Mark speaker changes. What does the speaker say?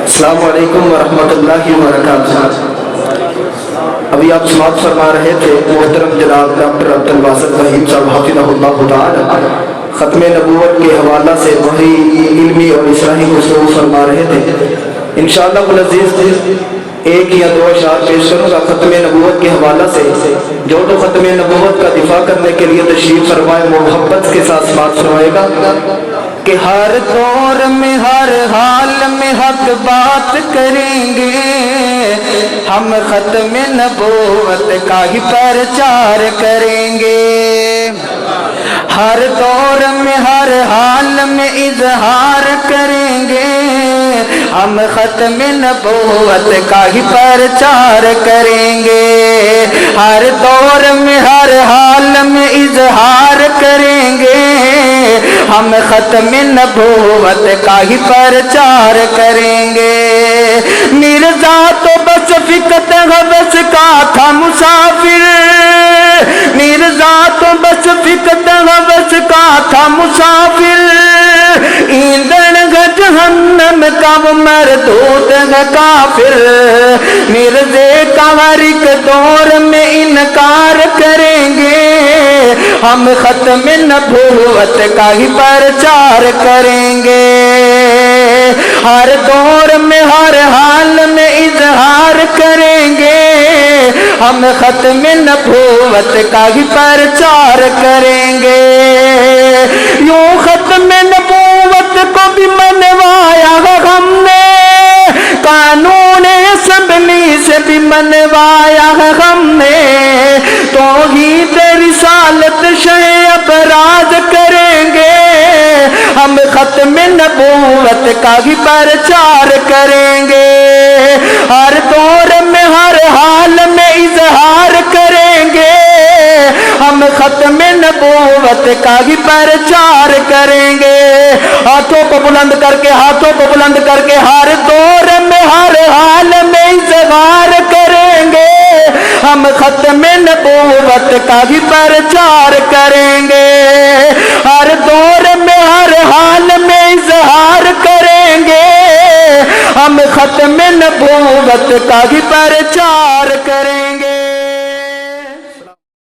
Speaker 1: السلام علیکم ورحمۃ اللہ وبرکاتہ۔ ابھی آپ سماعت فرما رہے تھے محترم جناب ڈاکٹر عبد الباسط فہیم صاحب حفظہ اللہ تعالی ختم نبوت کے حوالہ سے وحی علمی اور اصلاحی گفتگو فرما رہے تھے۔ انشاءاللہ العزیز ایک یا دو اشعار پیش کروں گا ختم نبوت کے حوالہ سے۔ جو تو ختم نبوت کا دفاع کرنے کے لیے تشریف فرمائے محبت کے ساتھ سماعت فرمائے گا کہ ہر دور میں ہر حال میں حق بات کریں گے، ہم ختم نبوت کا ہی پرچار کریں گے۔ ہر دور میں ہر حال میں اظہار کریں گے، ہم ختم نبوت کا ہی پرچار کریں گے۔ ہر دور میں ہر حال میں اظہار کریں گے، ہم ختم نبوت کا ہی پرچار کریں گے۔ مرزا تو بس فقط حبس کا تھا مسافر، مرزا تو بس فقط حبس کا تھا مسافر، ایندھن جہنم کا وہ مردود ہے کافر۔ مرزے کا ہر ایک دور میں انکار کریں گے، ہم ختم نبوت کا ہی پرچار کریں گے۔ ہر دور میں ہر حال میں اظہار کریں گے، ہم ختم نبوت کا ہی پرچار کریں گے۔ یوں ختم نبوت کو بھی منوایا ہم نے، قانون اسمبلی سے بھی منوایا ہم نے، توحید رسالت شہ ابراز کریں گے، ہم ختم نبوت کا ہی پرچار کریں گے۔ ہر دور میں ہر حال میں اظہار کریں گے، ہم ختم نبوت کا ہی پرچار کریں گے۔ ہاتھوں کو بلند کر کے، ہاتھوں کو بلند کر کے، ہر دور میں ہر حال میں اظہار کریں گے، ہم ختم نبوت کا ہی پرچار کریں گے۔ ہر دور میں ہر حال میں اظہار کریں گے، ہم ختم نبوت کا ہی پرچار کریں گے۔